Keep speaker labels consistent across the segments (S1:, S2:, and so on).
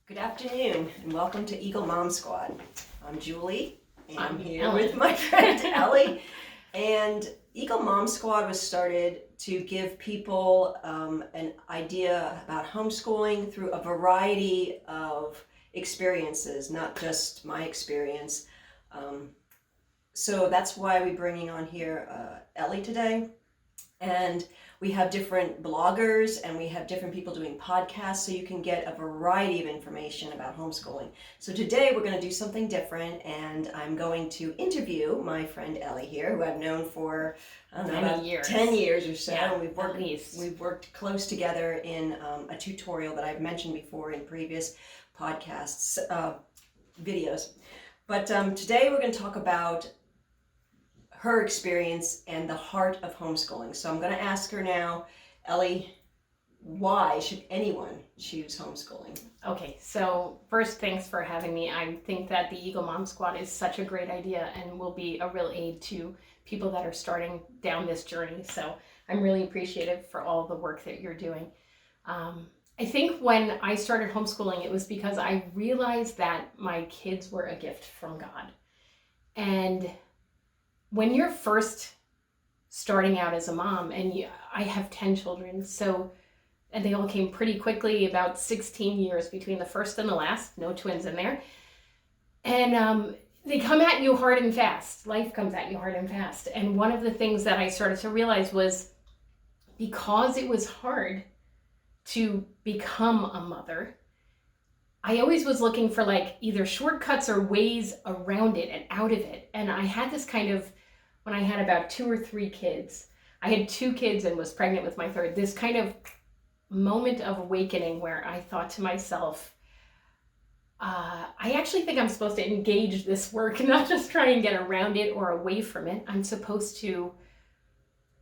S1: Good afternoon and welcome to Eagle Mom Squad. I'm Julie and I'm here
S2: Ellie.
S1: with my friend Ellie. And Eagle Mom Squad was started to give people an idea about homeschooling through a variety of experiences, not just my experience. So that's why we're bringing on here Ellie today. And we have different bloggers and we have different people doing podcasts, so you can get a variety of information about homeschooling. So today we're going to do something different, and I'm going to interview my friend Ellie here, who I've known for, I don't know, about 10 years or so.
S2: Yeah,
S1: and we've worked close together in a tutorial that I've mentioned before in previous podcasts, videos. But today we're going to talk about her experience and the heart of homeschooling. So I'm going to ask her now, Ellie, why should anyone choose homeschooling?
S2: Okay, so first, thanks for having me. I think that the Eagle Mom Squad is such a great idea and will be a real aid to people that are starting down this journey. So I'm really appreciative for all the work that you're doing. I think when I started homeschooling, it was because I realized that my kids were a gift from God. And when you're first starting out as a mom, and I have 10 children, and they all came pretty quickly, about 16 years between the first and the last, no twins in there. And they come at you hard and fast. Life comes at you hard and fast. And one of the things that I started to realize was, because it was hard to become a mother, I always was looking for either shortcuts or ways around it and out of it. And I had this kind of, when I had about 2 or 3 kids, I had 2 kids and was pregnant with my third, this kind of moment of awakening where I thought to myself, I actually think I'm supposed to engage this work, not just try and get around it or away from it. I'm supposed to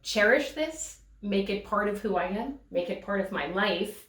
S2: cherish this, make it part of who I am, make it part of my life,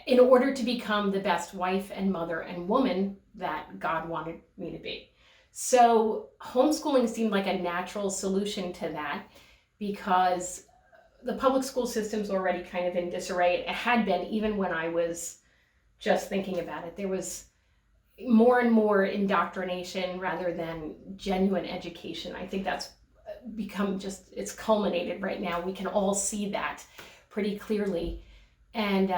S2: in order to become the best wife and mother and woman that God wanted me to be. So homeschooling seemed like a natural solution to that, because the public school system's already kind of in disarray. It had been even when I was just thinking about it. There was more and more indoctrination rather than genuine education. I think that's become it's culminated right now. We can all see that pretty clearly. And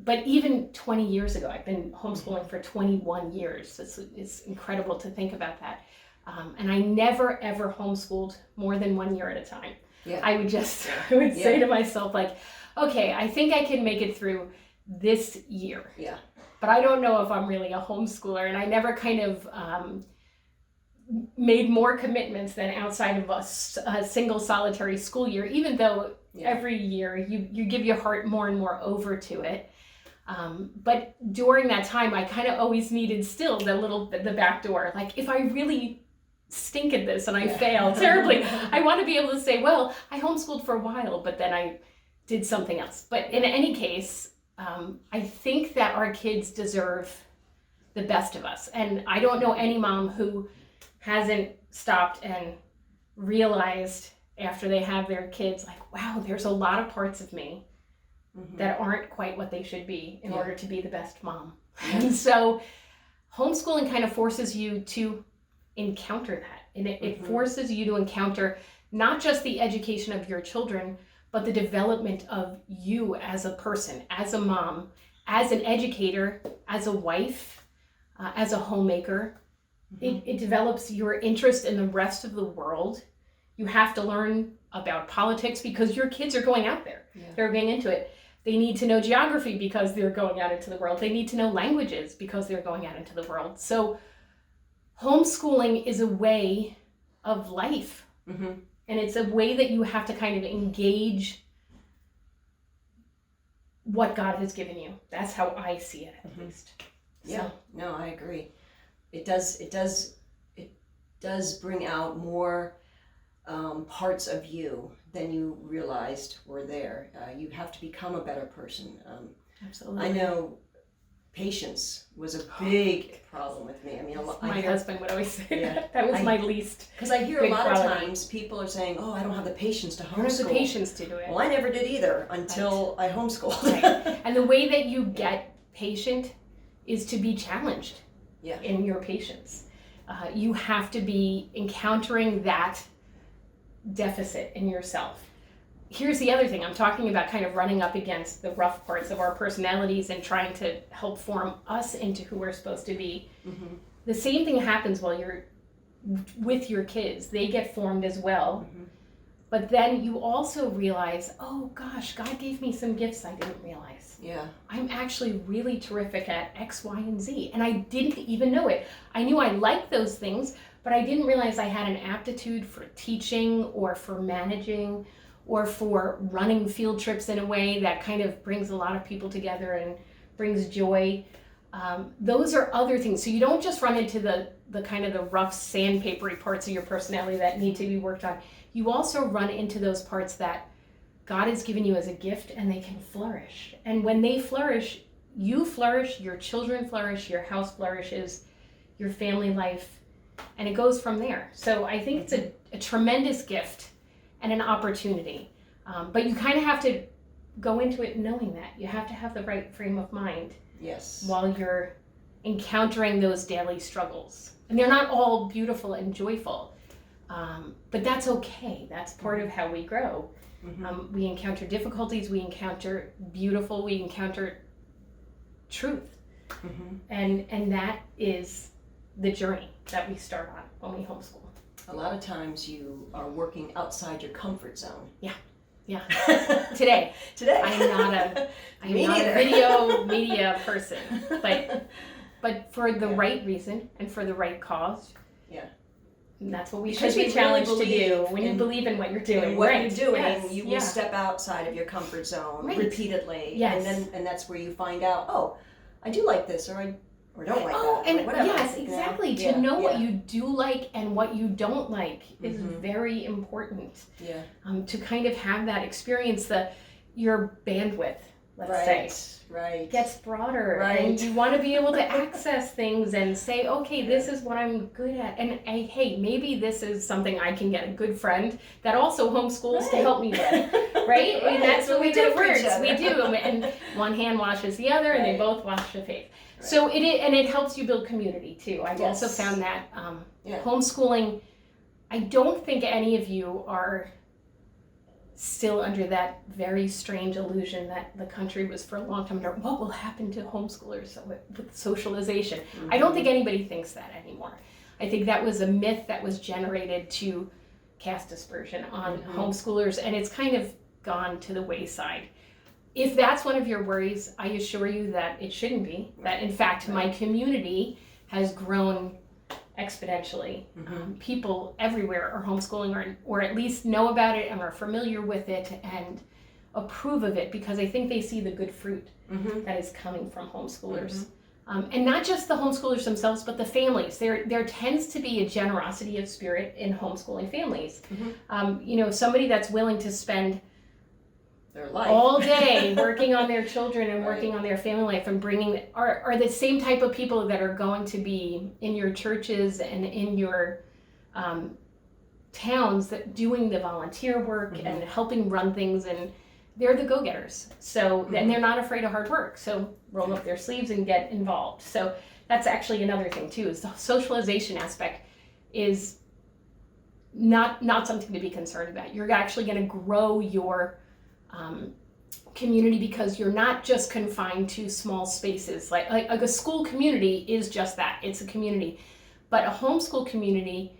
S2: but even 20 years ago, I've been homeschooling for 21 years. It's incredible to think about that. And I never, ever homeschooled more than 1 year at a time.
S1: Yeah.
S2: I would say to myself, okay, I think I can make it through this year.
S1: Yeah.
S2: But I don't know if I'm really a homeschooler. And I never kind of made more commitments than outside of a single solitary school year, even though every year you give your heart more and more over to it. But during that time, I kind of always needed still the back door. If I really stink at this and I fail terribly, I want to be able to say, well, I homeschooled for a while, but then I did something else. But in any case, I think that our kids deserve the best of us. And I don't know any mom who hasn't stopped and realized after they have their kids, wow, there's a lot of parts of me that aren't quite what they should be in order to be the best mom. And so homeschooling kind of forces you to encounter that. And it forces you to encounter not just the education of your children, but the development of you as a person, as a mom, as an educator, as a wife, as a homemaker. It develops your interest in the rest of the world. You have to learn about politics because your kids are going out there. Yeah. They're getting into it. They need to know geography because they're going out into the world. They need to know languages because they're going out into the world. So homeschooling is a way of life. And it's a way that you have to kind of engage what God has given you. That's how I see it, at least.
S1: Yeah, no, I agree. It does bring out more parts of you than you realized were there. You have to become a better person.
S2: Absolutely.
S1: I know patience was a big problem with me. I mean,
S2: my husband would always say that was my least.
S1: Because I hear a lot of times people are saying, "Oh, I don't have the patience to homeschool." I don't have
S2: the patience to do it.
S1: Well, I never did either until I homeschooled.
S2: Right. And the way that you get patient is to be challenged
S1: Yeah.
S2: in your patience. You have to be encountering that deficit in yourself. Here's the other thing. I'm talking about kind of running up against the rough parts of our personalities and trying to help form us into who we're supposed to be.
S1: Mm-hmm.
S2: The same thing happens while you're with your kids. They get formed as well.
S1: Mm-hmm.
S2: But then you also realize, oh gosh, God gave me some gifts I didn't realize.
S1: Yeah.
S2: I'm actually really terrific at X, Y, and Z. And I didn't even know it. I knew I liked those things, but I didn't realize I had an aptitude for teaching or for managing or for running field trips in a way that kind of brings a lot of people together and brings joy. Those are other things. So you don't just run into the kind of the rough sandpapery parts of your personality that need to be worked on. You also run into those parts that God has given you as a gift and they can flourish. And when they flourish, you flourish, your children flourish, your house flourishes, your family life, and it goes from there. So I think it's a tremendous gift and an opportunity. But you kind of have to go into it knowing that. You have to have the right frame of mind.
S1: Yes.
S2: While you're encountering those daily struggles. And they're not all beautiful and joyful. But that's okay. That's part of how we grow. Mm-hmm. We encounter difficulties, we encounter beautiful, we encounter truth. Mm-hmm. And that is the journey that we start on when we homeschool.
S1: A lot of times you are working outside your comfort zone.
S2: Yeah. Today. I'm not a video media person, but for the right reason and for the right cause.
S1: Yeah.
S2: And that's what we should be challenged to do. When you believe in what you're doing.
S1: What you're doing,
S2: yes.
S1: you will step outside of your comfort zone repeatedly.
S2: Yes.
S1: And that's where you find out, oh, I do like this, or don't like that.
S2: And
S1: whatever.
S2: Yes, exactly. To know what you do like and what you don't like is very important.
S1: Yeah.
S2: To kind of have that experience, your bandwidth, let's say.
S1: Right.
S2: Gets broader.
S1: Right.
S2: And you want to be able to access things and say, okay, this is what I'm good at. And hey, maybe this is something I can get a good friend that also homeschools to help me with. Right? And that's what we do. It works. We do. And one hand washes the other and they both wash the faith. Right. So it helps you build community too. I've also found that homeschooling, I don't think any of you are still under that very strange illusion that the country was for a long time under what will happen to homeschoolers with socialization. I don't think anybody thinks that anymore. I think that was a myth that was generated to cast aspersion on homeschoolers, and it's kind of gone to the wayside. If that's one of your worries, I assure you that it shouldn't be. That in fact, my community has grown exponentially. People everywhere are homeschooling or at least know about it and are familiar with it and approve of it because I think they see the good fruit that is coming from homeschoolers. And not just the homeschoolers themselves, but the families. There tends to be a generosity of spirit in homeschooling families. Somebody that's willing to spend
S1: their life
S2: all day working on their children and working on their family life and bringing are the same type of people that are going to be in your churches and in your towns that doing the volunteer work and helping run things, and they're the go-getters. So and they're not afraid of hard work, so roll up their sleeves and get involved. So that's actually another thing too, is the socialization aspect is not something to be concerned about. You're actually going to grow your community because you're not just confined to small spaces. Like a school community is just that. It's a community. But a homeschool community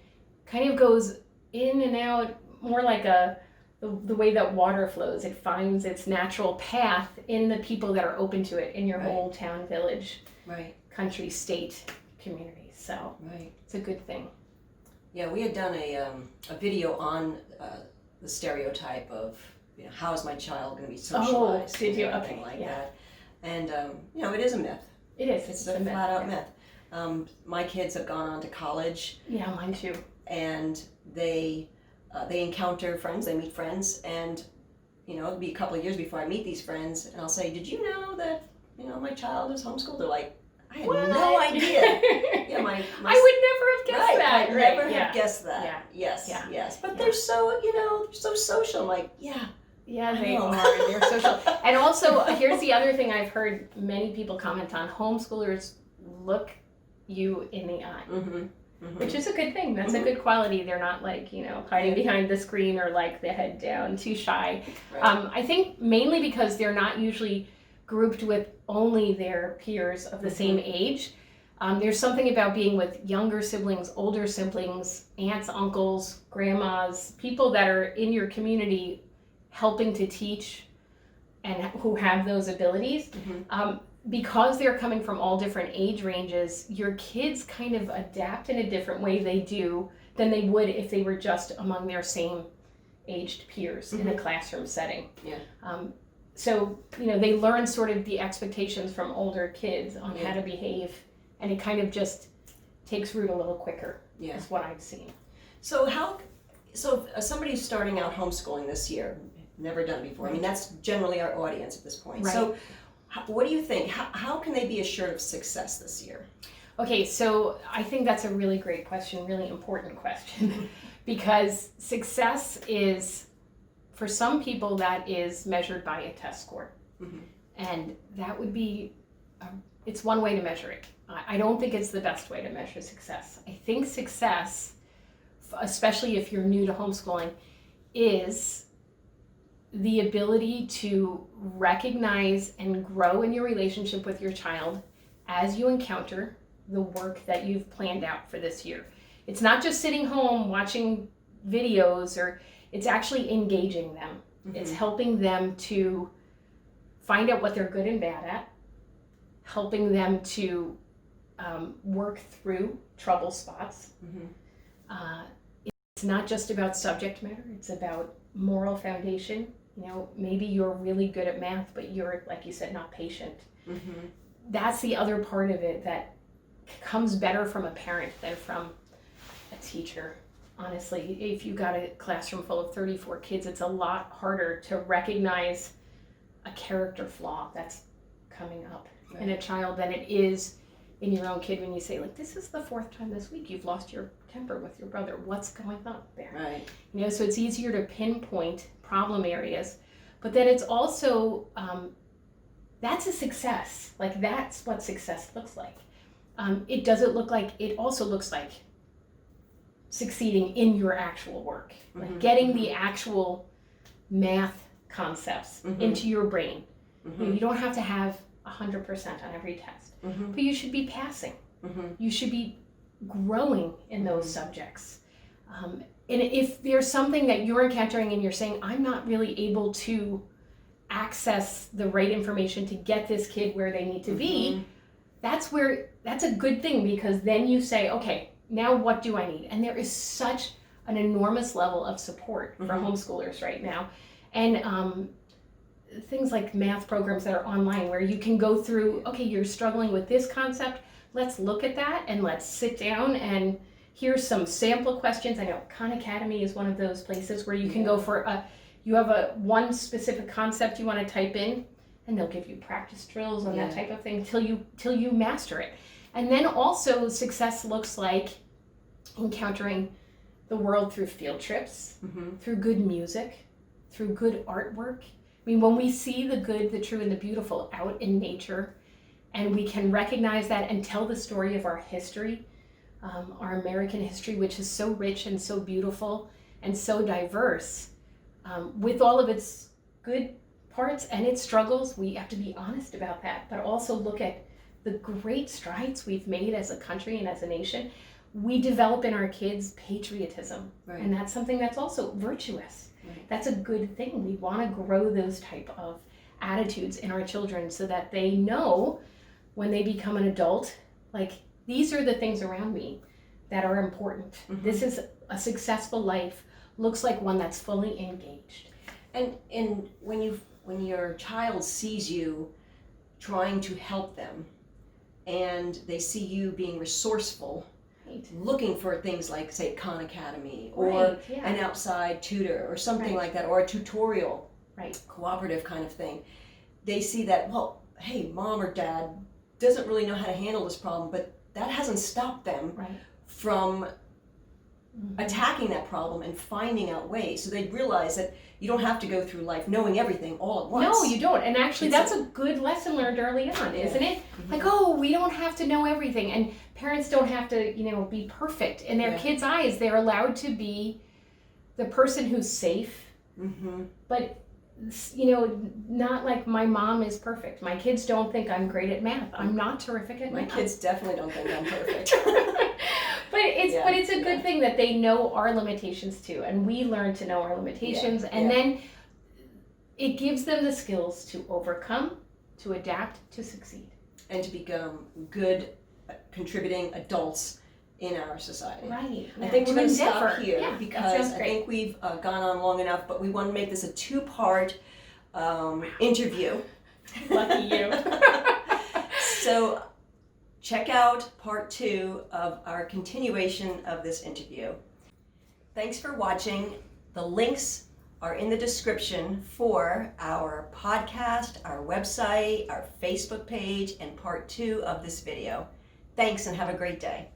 S2: kind of goes in and out more like the way that water flows. It finds its natural path in the people that are open to it in your whole town, village, country, state, community. So it's a good thing.
S1: Yeah, we had done a video on the stereotype of how is my child going to be socialized?
S2: Did you?
S1: Something like that. And it is a myth.
S2: It is.
S1: It's a flat out myth. My kids have gone on to college.
S2: Yeah, mine too.
S1: And they encounter friends. They meet friends, and it'll be a couple of years before I meet these friends, and I'll say, "Did you know that my child is homeschooled?" They're like, "I had no idea."
S2: I would never have guessed that.
S1: I never have guessed that. Yes. But they're so so social. I'm like,
S2: Yeah, they
S1: know.
S2: are. They're social. And also, here's the other thing I've heard many people comment on. Homeschoolers look you in the eye, which is a good thing. That's a good quality. They're not like, hiding behind the screen or like the head down, too shy.
S1: Right.
S2: I think mainly because they're not usually grouped with only their peers of the same age. There's something about being with younger siblings, older siblings, aunts, uncles, grandmas, people that are in your community helping to teach and who have those abilities. Because they're coming from all different age ranges, your kids kind of adapt in a different way than they would if they were just among their same aged peers in a classroom setting.
S1: Yeah.
S2: So, they learn sort of the expectations from older kids on how to behave, and it kind of just takes root a little quicker, is what I've seen.
S1: So somebody's starting out homeschooling this year, never done it before. I mean, that's generally our audience at this point.
S2: Right.
S1: So what do you think? How can they be assured of success this year?
S2: Okay, so I think that's a really great question, really important question, because success is, for some people, that is measured by a test score. And that would be, it's one way to measure it. I don't think it's the best way to measure success. I think success, especially if you're new to homeschooling, is the ability to recognize and grow in your relationship with your child as you encounter the work that you've planned out for this year. It's not just sitting home watching videos, or it's actually engaging them. It's helping them to find out what they're good and bad at, helping them to work through trouble spots. It's not just about subject matter, it's about moral foundation. Maybe you're really good at math, but you're, like you said, not patient. That's the other part of it that comes better from a parent than from a teacher. Honestly, if you got a classroom full of 34 kids, it's a lot harder to recognize a character flaw that's coming up in a child than it is in your own kid when you say, like, this is the 4th time this week you've lost your temper with your brother. What's going on there?
S1: Right.
S2: So it's easier to pinpoint problem areas, but then it's also, that's a success. Like, that's what success looks like. It also looks like succeeding in your actual work, like getting the actual math concepts into your brain. You don't have to have 100% on every test, but you should be passing. You should be growing in those subjects. And if there's something that you're encountering and you're saying, I'm not really able to access the right information to get this kid where they need to be, that's a good thing, because then you say, okay, now what do I need? And there is such an enormous level of support for homeschoolers right now. And things like math programs that are online where you can go through, okay, you're struggling with this concept, let's look at that and let's sit down and here's some sample questions. I know Khan Academy is one of those places where you can go for you have one specific concept you want to type in, and they'll give you practice drills on that type of thing till you master it. And then also success looks like encountering the world through field trips, through good music, through good artwork. I mean, when we see the good, the true, and the beautiful out in nature, and we can recognize that and tell the story of our history, our American history, which is so rich and so beautiful and so diverse, with all of its good parts and its struggles, we have to be honest about that, but also look at the great strides we've made as a country and as a nation. We develop in our kids patriotism, and that's something that's also virtuous. That's a good thing. We want to grow those type of attitudes in our children so that they know when they become an adult, like, these are the things around me that are important. This is a successful life, looks like one that's fully engaged.
S1: And when your child sees you trying to help them, and they see you being resourceful, looking for things like, say, Khan Academy, or an outside tutor, or something like that, or a tutorial, cooperative kind of thing, they see that, well, hey, mom or dad doesn't really know how to handle this problem, but that hasn't stopped them from attacking that problem and finding out ways. So they realize that you don't have to go through life knowing everything all at once.
S2: No, you don't. And actually, that's a good lesson learned early on, isn't it? Like, oh, we don't have to know everything. And parents don't have to, be perfect. In their kids' eyes, they're allowed to be the person who's safe. But, not like my mom is perfect. My kids don't think I'm great at math. I'm not terrific at math.
S1: My kids definitely don't think I'm perfect.
S2: But it's a good thing that they know our limitations too, and we learn to know our limitations, and then it gives them the skills to overcome, to adapt, to succeed,
S1: and to become good, contributing adults in our society.
S2: Right.
S1: I think we're going to stop here because I think we've gone on long enough, but we want to make this a two-part interview.
S2: Lucky you.
S1: So check out part 2 of our continuation of this interview. Thanks for watching. The links are in the description for our podcast, our website, our Facebook page, and part 2 of this video. Thanks and have a great day.